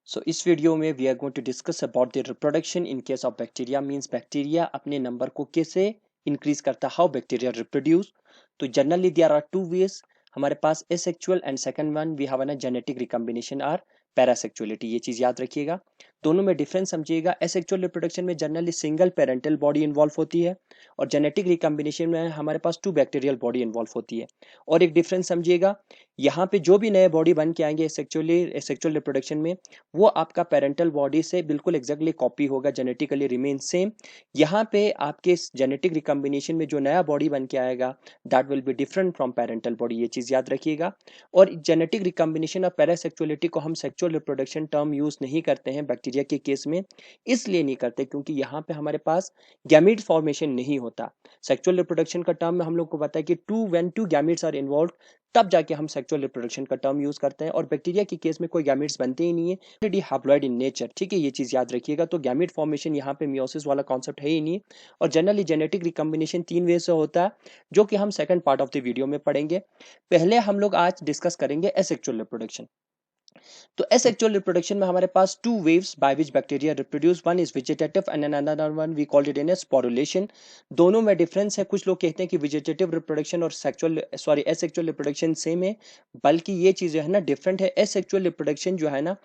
So इस video में we are going to discuss about the reproduction in case of bacteria means bacteria अपने number को कैसे increase करता हाउ बैक्टीरिया रिप्रोड्यूस। तो generally there are two ways हमारे पास asexual and second one we have a genetic recombination or parasexuality. ये चीज याद रखिएगा, दोनों में डिफरेंस समझिएगा। एसेक्सुअल रिप्रोडक्शन में generally single parental body involve होती है और जेनेटिक रिकॉम्बिनेशन में हमारे पास टू बैक्टीरियल बॉडी इन्वॉल्व होती है। और एक डिफरेंस समझिएगा, यहाँ पे जो भी नए बॉडी बन के आएंगे सेक्सुअल रिप्रोडक्शन में वो आपका पेरेंटल बॉडी से बिल्कुल एग्जैक्टली कॉपी होगा, जेनेटिकली रिमेन सेम। यहाँ पे आपके जेनेटिक रिकॉम्बिनेशन में जो नया बॉडी बन के आएगा that will be different from parental body, ये चीज याद रखिएगा। और जेनेटिक रिकॉम्बिनेशन और पैरासेक्सुअलिटी को हम सेक्सुअल रिप्रोडक्शन टर्म यूज नहीं करते हैं बैक्टीरिया के केस में, इसलिए नहीं करते क्योंकि यहाँ पे हमारे पास गैमीट फॉर्मेशन नहीं होता। सेक्सुअल रिप्रोडक्शन का टर्म में हम लोग को पता है कि when two gametes are involve तब जाके हम सेक्सुअल रिप्रोडक्शन का टर्म यूज करते हैं। और बैक्टीरिया के केस में कोई गैमेट्स बनते ही नहीं है, ऑलरेडी हैप्लॉइड इन नेचर। ठीक है, ये चीज याद रखिएगा। तो गैमेट फॉर्मेशन यहाँ पे मियोसिस वाला कॉन्सेप्ट है ही नहीं। और जनरली जेनेटिक रिकॉम्बिनेशन 3 वे से होता है जो कि हम second part of the video में पढ़ेंगे। पहले हम लोग आज डिस्कस करेंगे एसेक्सुअल रिप्रोडक्शन। तो एसेक्सुअल रिप्रोडक्शन में हमारे पास two waves by which bacteria reproduce, one is vegetative and another one we called it in sporulation. दोनों में डिफरेंस है। कुछ लोग कहते हैं कि वेजिटेटिव रिप्रोडक्शन और एसेक्सुअल रिप्रोडक्शन सेम है, बल्कि ये चीज जो है ना डिफरेंट है। एसेक्सुअल रिप्रोडक्शन जो है ना,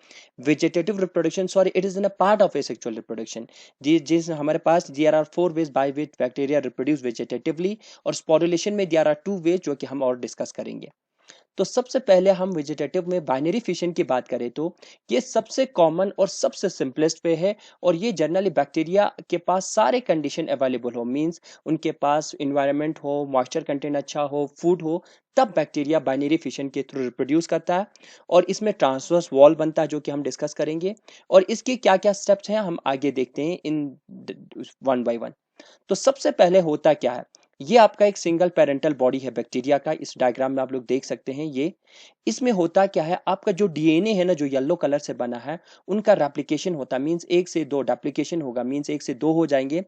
vegetative reproduction it is in a part of asexual reproduction. जिस हमारे पास there are 4 ways by which bacteria reproduce vegetatively, और स्पोरुलेशन में देयर आर 2 वेज जो कि हम और डिस्कस करेंगे। तो सबसे पहले हम वेजिटेटिव में बाइनरी फिशन की बात करें तो ये सबसे कॉमन और सबसे सिंपलेस्ट वे है। और ये जनरली बैक्टीरिया के पास सारे कंडीशन अवेलेबल हो, मींस उनके पास इन्वायरमेंट हो, मॉइस्चर कंटेंट अच्छा हो, फूड हो, तब बैक्टीरिया बाइनरी फिशन के थ्रू रिप्रोड्यूस करता है। और इसमें ट्रांसवर्स वॉल बनता है जो कि हम डिस्कस करेंगे। और इसके क्या क्या स्टेप्स हैं हम आगे देखते हैं इन वन बाय वन। तो सबसे पहले होता क्या है, ये आपका एक सिंगल पेरेंटल बॉडी है बैक्टीरिया का। इस डायग्राम में आप लोग देख सकते हैं ये। इसमें होता क्या है, आपका जो डीएनए है ना जो येलो कलर से बना है, उनका रेप्लिकेशन होता है, मींस 1 से 2 रेप्लिकेशन होगा, मींस 1 से 2 हो जाएंगे।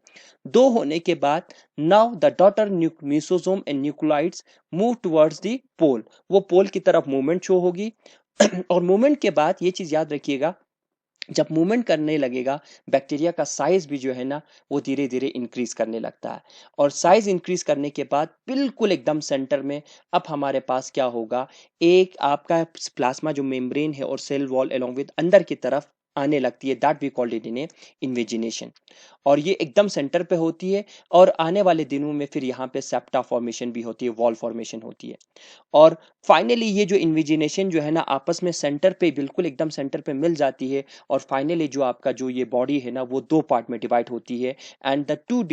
2 होने के बाद now the daughter mesosome and nucleoids move towards the pole, वो पोल की तरफ मूवमेंट शो होगी। और मूवमेंट के बाद ये चीज याद रखिएगा, जब मूवमेंट करने लगेगा बैक्टीरिया का साइज भी जो है ना वो धीरे धीरे इंक्रीज करने लगता है। और साइज इंक्रीज करने के बाद बिल्कुल एकदम सेंटर में अब हमारे पास क्या होगा, एक आपका प्लाज्मा जो मेम्ब्रेन है और सेल वॉल अलोंग विद अंदर की तरफ आने लगती है, that we called it in invagination. और ये एकदम सेंटर पे होती है। और आने वाले दिनों में फिर यहाँ पे सेप्टा फॉर्मेशन भी होती है, वॉल फॉर्मेशन होती है। और फाइनली ये जो इन्विजिनेशन जो है ना आपस में सेंटर पे बिल्कुल एकदम सेंटर पे मिल जाती है। और फाइनली जो आपका जो ये बॉडी है ना वो 2 पार्ट में डिवाइड होती है, and the two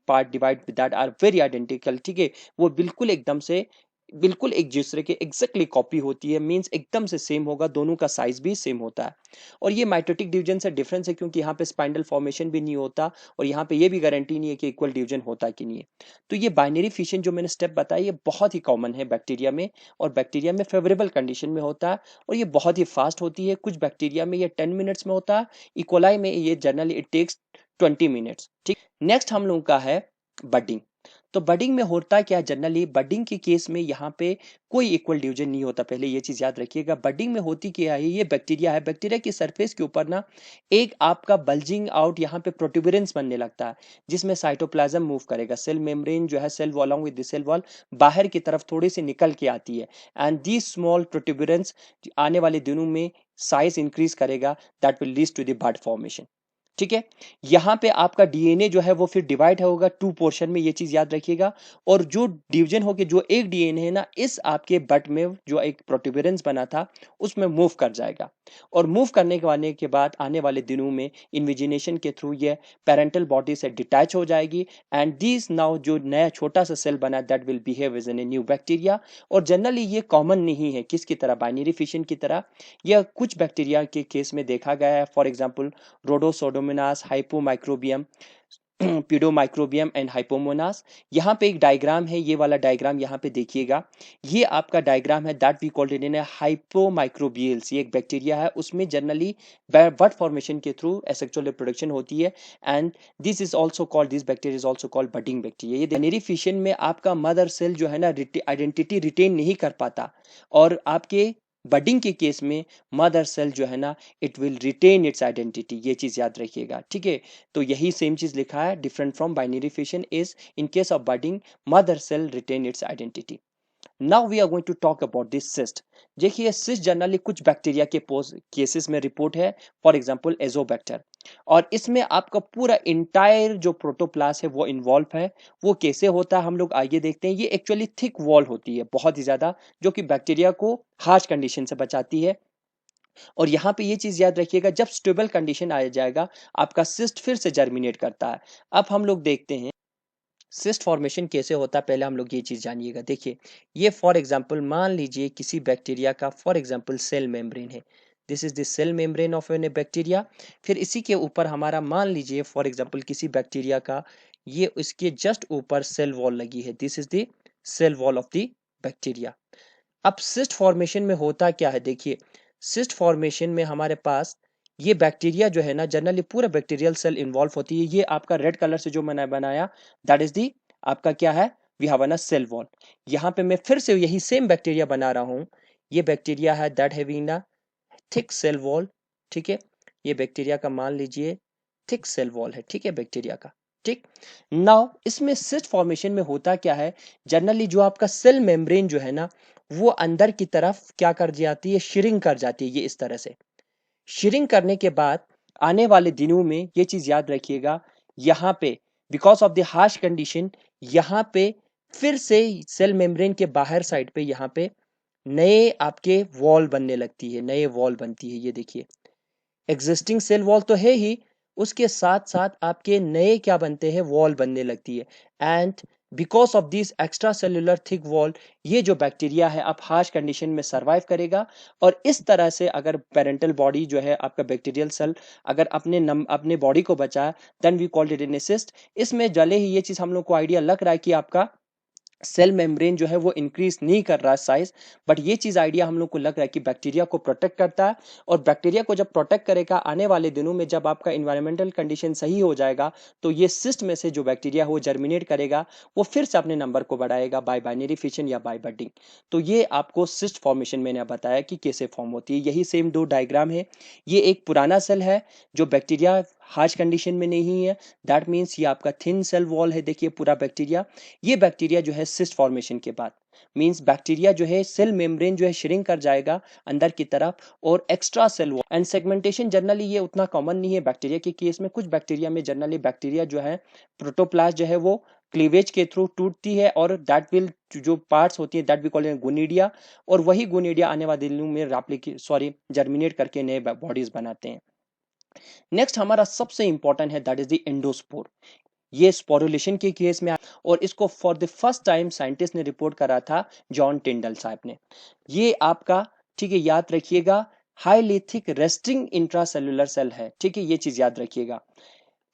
part divide that are very identical. ठीक है, वो बिल्कुल एकदम से बिल्कुल एक दूसरे के एग्जैक्टली कॉपी होती है, मींस एकदम से सेम होगा, दोनों का साइज भी सेम होता है। और ये माइटोटिक डिवीजन से डिफरेंस है क्योंकि यहाँ पे स्पाइंडल फॉर्मेशन भी नहीं होता और यहाँ पे ये भी गारंटी नहीं है कि इक्वल डिवीजन होता है कि नहीं है। तो ये बाइनरी फिशन जो मैंने स्टेप बताया ये बहुत ही कॉमन है बैक्टीरिया में, और बैक्टीरिया में फेवरेबल कंडीशन में होता है। और ये बहुत ही फास्ट होती है, कुछ बैक्टीरिया में ये 10 मिनट्स में होता है, इकोलाई में ये जनरली इट टेक्स 20 मिनट्स। ठीक, नेक्स्ट हम लोगों का है बडिंग। तो बडिंग में होता क्या, जनरली बडिंग के केस में यहाँ पे कोई इक्वल डिवीजन नहीं होता, पहले ये चीज याद रखिएगा। बडिंग में होती क्या है, ये बैक्टीरिया है, बैक्टीरिया की सरफेस के ऊपर ना एक आपका बल्जिंग आउट यहाँ पे प्रोट्यूबरेंस बनने लगता है, जिसमें साइटोप्लाज्म मूव करेगा। सेल मेम्ब्रेन जो है cell wall along with the cell wall बाहर की तरफ थोड़ी सी निकल के आती है, एंड दिस स्मॉल प्रोट्यूबरेंस आने वाले दिनों में साइज इंक्रीज करेगा, that will lead to the bud formation. ठीक है, यहां पे आपका डीएनए जो है वो फिर डिवाइड होगा 2 पोर्शन में, ये चीज याद रखिएगा। और जो डिवीजन होगी, जो एक डीएनए है ना इस आपके बट में जो एक प्रोट्यूबरेंस बना था उसमें मूव कर जाएगा। और मूव करने के बाद आने वाले दिनों में इन्विजिनेशन के थ्रू ये पेरेंटल बॉडी से डिटैच हो जाएगी, एंड दिस नाउ जो नया छोटा सा सेल बना that will behave as an a new bacteria. और जनरली ये कॉमन नहीं है, किसकी तरह, बाइनरी फिशन की तरह। यह कुछ बैक्टीरिया के केस में देखा गया है, फॉर एग्जाम्पल रोडोसोडोमोनास, हाइपोमाइक्रोबियम, पीडोमाइक्रोबियम एंड हाइपोमोनास। यहाँ पे एक डायग्राम है, ये वाला डायग्राम यहाँ पे देखिएगा, ये आपका डायग्राम है that we called it in hyphomicrobials. ये एक बैक्टीरिया है, उसमें जनरली बड फॉर्मेशन के थ्रू एसेक्सुअल रिप्रोडक्शन होती है, and this is also called, this bacteria is also called budding bacteria. ये बाइनरी फिशन में आपका मदर सेल जो है ना आइडेंटिटी रिटेन नहीं कर पाता, और आपके बडिंग के केस में मदर सेल जो है ना, it will retain its identity, ये चीज याद रखिएगा, ठीक है। तो यही सेम चीज लिखा है, different from binary fission is in case of budding mother cell retain its identity. Now we are going to talk about this cyst. देखिए सिस्ट जनरली कुछ बैक्टीरिया के केसेस में रिपोर्ट है, फॉर एग्जांपल एजोबैक्टर, और इसमें आपका पूरा entire जो प्रोटोप्लास्ट है वो इन्वॉल्व है। वो कैसे होता है हम लोग आइए देखते हैं। ये एक्चुअली थिक वॉल होती है बहुत ही ज्यादा, जो कि बैक्टीरिया को हार्श कंडीशन से बचाती है। और यहाँ पे ये चीज याद रखिएगा, जब स्टेबल कंडीशन आ जाएगा आपका सिस्ट फिर से जर्मिनेट करता है। अब हम लोग देखते हैं सिस्ट फॉर्मेशन कैसे होता है, पहले हम लोग ये चीज जानिएगा। देखिए ये फॉर एग्जांपल मान लीजिए किसी बैक्टीरिया का फॉर एग्जांपल सेल मेम्ब्रेन है, this is the cell membrane of an bacteria. फिर इसी के ऊपर हमारा मान लीजिए फॉर एग्जांपल किसी बैक्टीरिया का ये इसके जस्ट ऊपर सेल वॉल लगी है, this is the cell wall of the bacteria. अब सिस्ट फॉर्मेशन में होता क्या है, देखिए सिस्ट फॉर्मेशन में हमारे पास ये बैक्टीरिया जो है ना, जनरली पूरा बैक्टीरियल सेल इन्वॉल्व होती है। ये आपका रेड कलर से जो मैंने बनाया दैट इज दी आपका क्या है, we have a cell wall. यहाँ पे मैं फिर से यही सेम बैक्टीरिया बना रहा हूँ। ये बैक्टीरिया है that having a thick cell wall, ठीक है। ये बैक्टीरिया का मान लीजिए थिक सेल वॉल है, ठीक है, बैक्टीरिया का, ठीक। नाउ इसमें सिस्ट फॉर्मेशन में होता क्या है, जनरली जो आपका सेल मेम्ब्रेन जो है ना, वो अंदर की तरफ क्या कर जाती है, श्रिंक कर जाती है। ये इस तरह से श्रिंक करने के बाद आने वाले दिनों में ये चीज याद रखिएगा, यहाँ पे because of the harsh condition यहाँ पे फिर से सेल मेम्ब्रेन के बाहर साइड पे यहाँ पे नए आपके वॉल बनने लगती है, नए वॉल बनती है। ये देखिए एग्जिस्टिंग सेल वॉल तो है ही, उसके साथ साथ आपके नए क्या बनते हैं, वॉल बनने लगती है। And because of this extra cellular thick wall ये जो बैक्टीरिया है अब हार्श कंडीशन में सर्वाइव करेगा। और इस तरह से अगर पेरेंटल बॉडी जो है आपका बैक्टीरियल सेल अगर अपने बॉडी को बचाए, then we called it an cyst. इसमें जले ही ये चीज हम लोग को आइडिया लग रहा है कि आपका सेल मेम्ब्रेन जो है वो इंक्रीज नहीं कर रहा है साइज, बट ये चीज आइडिया हम लोग को लग रहा है कि बैक्टीरिया को प्रोटेक्ट करता है। और बैक्टीरिया को जब प्रोटेक्ट करेगा आने वाले दिनों में जब आपका इन्वायरमेंटल कंडीशन सही हो जाएगा, तो ये सिस्ट में से जो बैक्टीरिया है वो जर्मिनेट करेगा, वो फिर से अपने नंबर को बढ़ाएगा बाय बाइनरी फिशन या बाय बडिंग। तो ये आपको सिस्ट फॉर्मेशन मैंने बताया कि कैसे फॉर्म होती है। यही सेम दो डायग्राम है। ये एक पुराना सेल है जो बैक्टीरिया हार्श कंडीशन में नहीं है, दैट मीन्स ये आपका थिन सेल वॉल है। देखिए पूरा बैक्टीरिया, ये बैक्टीरिया जो है सिस्ट फॉर्मेशन के बाद मींस बैक्टीरिया जो है सेल मेम्ब्रेन जो है श्रिंक कर जाएगा अंदर की तरफ और extra cell wall. And segmentation generally ये उतना कॉमन नहीं है बैक्टीरिया के केस में। कुछ बैक्टीरिया में जनरली बैक्टीरिया जो है प्रोटोप्लास्ट जो है वो क्लीवेज के थ्रू टूटती है और दैट विल जो पार्ट्स होती है दैट वी कॉल गोनिडिया, और वही गोनिडिया आने वाले दिनों में जर्मिनेट करके नए बॉडीज बनाते हैं। नेक्स्ट हमारा सबसे इंपॉर्टेंट है दैट इज द एंडोस्पोर। ये स्पोरुलेशन के केस में और इसको for the first time scientist ने रिपोर्ट करा था, जॉन टिंडल साहब ने। ये आपका ठीक है याद रखिएगा highly thick resting intracellular cell है, ठीक है, ये चीज याद रखिएगा।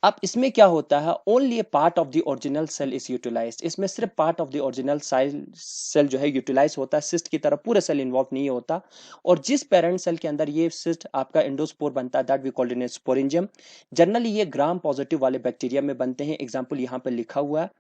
अब इसमें क्या होता है, only a part of the original cell is utilized. इसमें सिर्फ part of the original cell जो है यूटिलाइज होता है, सिस्ट की तरह पूरे सेल इन्वॉल्व नहीं होता। और जिस पेरेंट सेल के अंदर ये सिस्ट आपका एंडोस्पोर बनता है that we called in sporangium. Generally ये ग्राम पॉजिटिव वाले बैक्टीरिया में बनते हैं, एग्जाम्पल यहाँ पे लिखा हुआ है।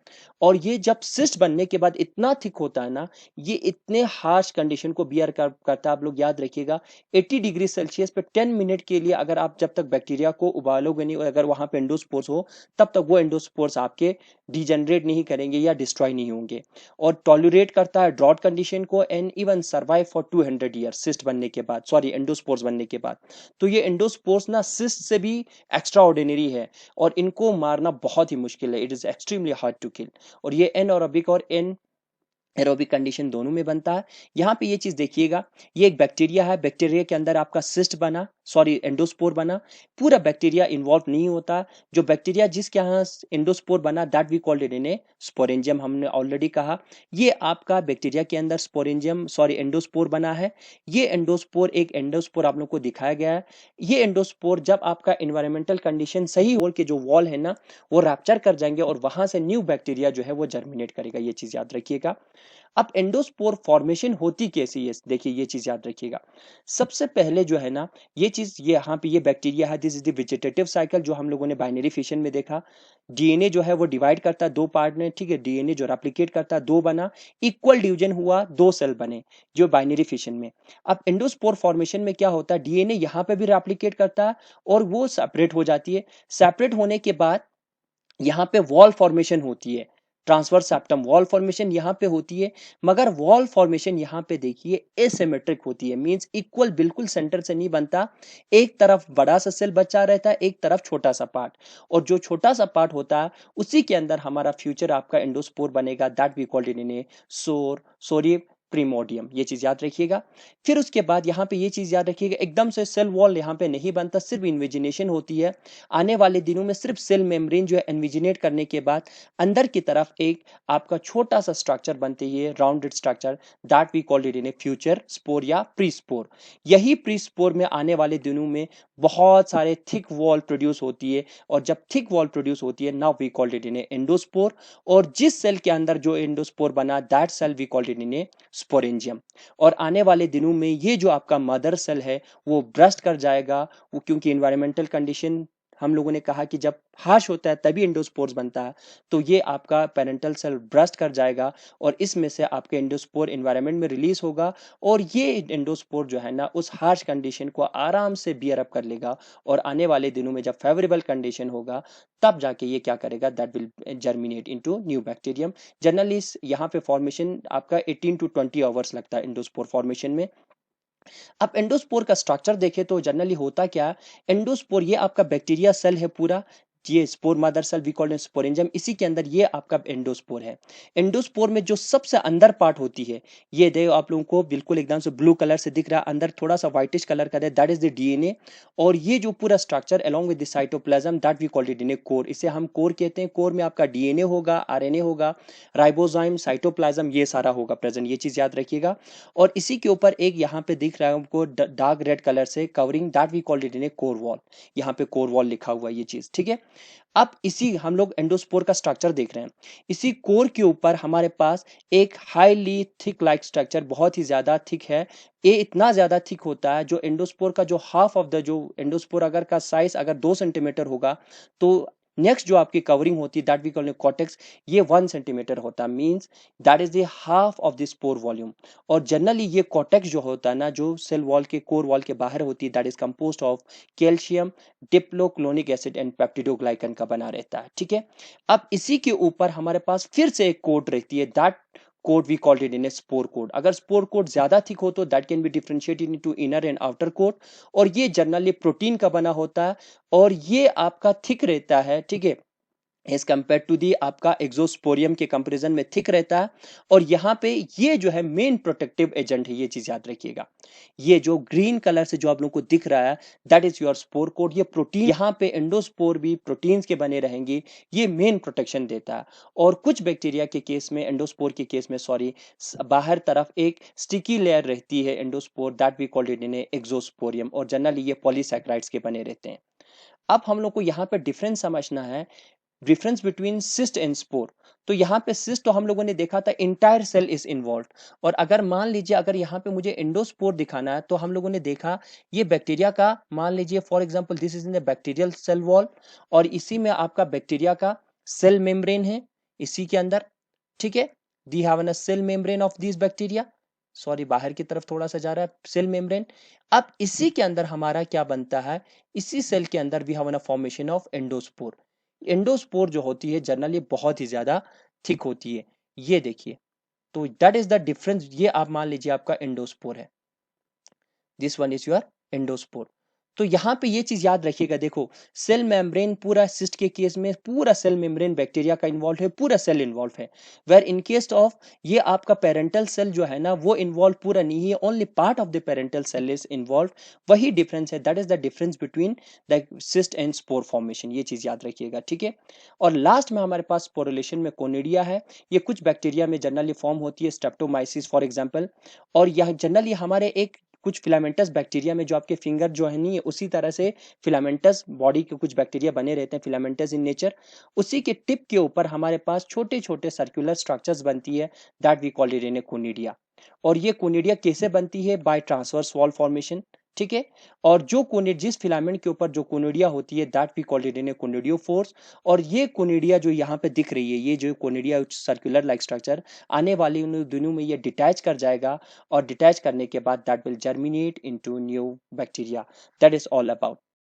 और ये जब सिस्ट बनने के बाद इतना थिक होता है ना, ये इतने हार्श कंडीशन को बियर करता है। आप लोग याद रखिएगा 80 डिग्री सेल्सियस पे 10 मिनट के लिए अगर आप जब तक बैक्टीरिया को उबालोगे नहीं और अगर वहां पे एंडोस्पोर्स हो, तब तक वो एंडोस्पोर्स आपके डिजेनरेट नहीं करेंगे या डिस्ट्रॉय नहीं होंगे। और टॉलरेट करता है ड्रॉट कंडीशन को and even survive for 200 years cyst बनने के बाद, सॉरी एंडोस्पोर्स बनने के बाद। तो ये एंडोस्पोर्स ना सिस्ट से भी एक्स्ट्रा ऑर्डिनरी है और इनको मारना बहुत ही मुश्किल है, it is extremely hard to kill. और ये एनएरोबिक और एरोबिक कंडीशन दोनों में बनता है। यहाँ पे ये चीज देखिएगा, ये एक बैक्टीरिया है, बैक्टीरिया के अंदर आपका सिस्ट बना, सॉरी एंडोस्पोर बना, पूरा बैक्टीरिया इन्वॉल्व नहीं होता। जो बैक्टीरिया जिसके यहाँ एंडोस्पोर बना that we called it in a sporangium, हमने ऑलरेडी कहा। ये आपका बैक्टीरिया के अंदर स्पोरेंजियम सॉरी एंडोस्पोर बना है। ये एंडोस्पोर एक एंडोस्पोर आप लोग को दिखाया गया है। ये एंडोस्पोर जब आपका एनवायरमेंटल कंडीशन सही हो के जो वॉल है ना वो रैप्चर कर जाएंगे और वहां से न्यू बैक्टीरिया जो है वो जर्मिनेट करेगा, ये चीज याद रखिएगा। अब एंडोस्पोर फॉर्मेशन होती कैसी है, देखिए ये चीज याद रखिएगा। सबसे पहले जो है ना, ये चीज ये यहाँ पे ये बैक्टीरिया है, this is the vegetative cycle जो हम लोगों ने बाइनरी फिशन में देखा। डीएनए जो है वो डिवाइड करता है दो पार्ट में, ठीक है, डीएनए जो रेप्लिकेट करता है दो बना, इक्वल डिवीजन हुआ दो सेल बने जो बाइनरी फिशन में। अब एंडोस्पोर फॉर्मेशन में क्या होता है, डीएनए यहाँ पे भी रेप्लिकेट करता है और वो सेपरेट हो जाती है। सेपरेट होने के बाद यहाँ पे वॉल फॉर्मेशन होती है, ट्रांसवर्स सेप्टम वॉल फॉर्मेशन यहाँ पे होती है, मगर वॉल फॉर्मेशन यहाँ पे देखिए एसिमेट्रिक होती है, मींस इक्वल बिल्कुल सेंटर से नहीं बनता। एक तरफ बड़ा सा सेल बचा रहता है, एक तरफ छोटा सा पार्ट, और जो छोटा सा पार्ट होता है उसी के अंदर हमारा फ्यूचर आपका एंडोस्पोर बनेगा, that we called it in a sorry primordium. ये चीज याद रखिएगा। फिर उसके बाद यहाँ पे ये चीज याद रखिएगा, एकदम से सेल वॉल यहाँ पे नहीं बनता, सिर्फ इन्विजिनेशन होती है। आने वाले दिनों में सिर्फ सेल मेम्ब्रेन जो है इन्विजिनेट करने के बाद अंदर की तरफ एक आपका छोटा सा स्ट्रक्चर बनती है, rounded structure, that we called it in a future spore या प्री स्पोर। यही प्री स्पोर में आने वाले दिनों में बहुत सारे थिक वॉल प्रोड्यूस होती है, और जब थिक वॉल प्रोड्यूस होती है now we called it in a endospore, और जिस सेल के अंदर जो एंडोस्पोर बना that cell we called it in a sporangium. और आने वाले दिनों में ये जो आपका मदर सेल है वो ब्रस्ट कर जाएगा, वो क्योंकि एनवायरमेंटल कंडीशन हम लोगों ने कहा कि जब हार्श होता है तभी एंडोस्पोर्स बनता है, तो ये आपका पेरेंटल सेल ब्रस्ट कर जाएगा और इसमें से आपके एंडोस्पोर एनवायरनमेंट में रिलीज होगा, और ये एंडोस्पोर जो है ना उस हार्श कंडीशन को आराम से बियर अप कर लेगा, और आने वाले दिनों में जब फेवरेबल कंडीशन होगा तब जाके ये क्या करेगा, that will germinate into new bacterium. Generally यहाँ पे फॉर्मेशन आपका 18 to 20 आवर्स लगता है एंडोस्पोर फॉर्मेशन में। अब एंडोस्पोर का स्ट्रक्चर देखें तो जनरली होता क्या, एंडोस्पोर ये आपका बैक्टीरिया सेल है पूरा, ये spore mother cell we called sporangium, इसी के अंदर ये आपका एंडोस्पोर है। एंडोस्पोर में जो सबसे अंदर पार्ट होती है, ये देखो आप लोगों को बिल्कुल एकदम से ब्लू कलर से दिख रहा है, अंदर थोड़ा सा व्हाइटिश कलर का है, दैट इज द डीएनए। और ये जो पूरा structure along with the cytoplasm that we called it in a core, इसे हम कोर कहते हैं। कोर में आपका डीएनए होगा, आरएनए होगा, राइबोसोम, साइटोप्लाज्म, ये सारा होगा प्रेजेंट, ये चीज याद रखिएगा। और इसी के ऊपर एक यहाँ पे दिख रहा है हमको डार्क रेड कलर से covering, that we called it in a core wall, यहाँ पे कोर वॉल लिखा हुआ है ये चीज, ठीक है। अब इसी हम लोग एंडोस्पोर का स्ट्रक्चर देख रहे हैं, इसी कोर के ऊपर हमारे पास एक हाईली थिक लाइक स्ट्रक्चर, बहुत ही ज्यादा थिक है। ये इतना ज्यादा थिक होता है जो एंडोस्पोर का जो हाफ ऑफ द जो एंडोस्पोर अगर का साइज अगर 2 सेंटीमीटर होगा, तो नेक्स्ट जो आपकी कवरिंग होती है दैट वी कॉल कॉर्टेक्स, ये 1 सेंटीमीटर होता है, means that is the half of the spore volume. और जनरली ये कॉर्टेक्स जो होता है ना, जो सेल वॉल के कोर वॉल के बाहर होती है, that is composed of calcium, dipicolinic acid and peptidoglycan का बना रहता है, ठीक है। अब इसी के ऊपर हमारे पास फिर से एक कोट रहती है, that coat we called it in a spore coat. अगर स्पोर कोड ज्यादा थिक हो तो that can be differentiated into inner and outer coat, और ये जनरली प्रोटीन का बना होता है, और ये आपका थिक रहता है, ठीक है, एज कम्पेयर टू दी आपका एक्सोस्पोरियम के कंपेरिजन में थिक रहता है। और यहाँ पे ये जो है मेन प्रोटेक्टिव एजेंट है, ये चीज याद रखिएगा। ये जो ग्रीन कलर से जो आप लोगों को दिख रहा है that is your spore code, ये प्रोटीन, यहाँ पे एंडोस्पोर भी प्रोटीन्स के बने रहेंगे, ये मेन प्रोटेक्शन देता है। और कुछ बैक्टीरिया के केस में, एंडोस्पोर के केस में सॉरी, बाहर तरफ एक स्टिकी लेयर रहती है endospore, that we called it in exosporium, और जनरली ये पॉलीसैकेराइड्स के बने रहते हैं। अब हम लोग को यहाँ पे डिफरेंस समझना है, difference between cyst and spore. तो यहाँ पे सिस्ट तो हम लोगों ने देखा था इंटायर सेल इज इन्वॉल्व, और अगर मान लीजिए अगर यहाँ पे मुझे एंडोस्पोर दिखाना है तो हम लोगों ने देखा ये बैक्टीरिया का, मान लीजिए for example this is in the bacterial cell wall, और इसी में आपका बैक्टीरिया का सेल मेम्ब्रेन है इसी के अंदर, ठीक है। They have a cell membrane of this bacteria, sorry बाहर की तरफ थोड़ा सा जा रहा है सेल मेम्ब्रेन। अब इसी के अंदर हमारा क्या बनता है, इसी सेल के अंदर we have a formation of endospore. Endospore जो होती है जनरली बहुत ही ज्यादा थिक होती है, ये देखिए। तो दैट इज द डिफरेंस, ये आप मान लीजिए आपका एंडोस्पोर है, this one is your endospore. तो यहाँ पे ये चीज याद रखिएगा, देखो सेल मेम्ब्रेन पूरा सिस्ट के केस में पूरा सेल मेम्ब्रेन बैक्टीरिया का इन्वॉल्व है, पूरा सेल इन्वॉल्व है। वेर इन केस ऑफ ये आपका पेरेंटल सेल जो है ना वो इन्वॉल्व पूरा नहीं है, only part of the parental cell is involve. वही डिफरेंस है, that is the difference between the cyst and spore formation, ये चीज याद रखिएगा, ठीक है। और लास्ट में हमारे पास स्पोरुलेशन में कोनिडिया है, ये कुछ बैक्टीरिया में जनरली फॉर्म होती है, स्ट्रेप्टोमाइसिस फॉर एग्जाम्पल। और यह जनरली हमारे एक कुछ फिलामेंटस बैक्टीरिया में जो आपके फिंगर जो है नहीं है उसी तरह से फिलामेंटस बॉडी के कुछ बैक्टीरिया बने रहते हैं, फिलामेंटस इन नेचर। उसी के टिप के ऊपर हमारे पास छोटे छोटे सर्कुलर स्ट्रक्चर्स बनती है, that we call it in a conidia. और ये कोनिडिया कैसे बनती है, बाय ट्रांसवर्स वॉल फॉर्मेशन, ठीक है। और जो कोनिड जिस फिलामेंट के ऊपर जो कोनिडिया होती है that we call it in a conidiophores. और ये कोनिडिया जो यहाँ पे दिख रही है, ये जो कोनिडिया सर्कुलर लाइक स्ट्रक्चर, आने वाले उन दिनों में ये डिटैच कर जाएगा और डिटैच करने के बाद that will germinate into new bacteria. That is all about.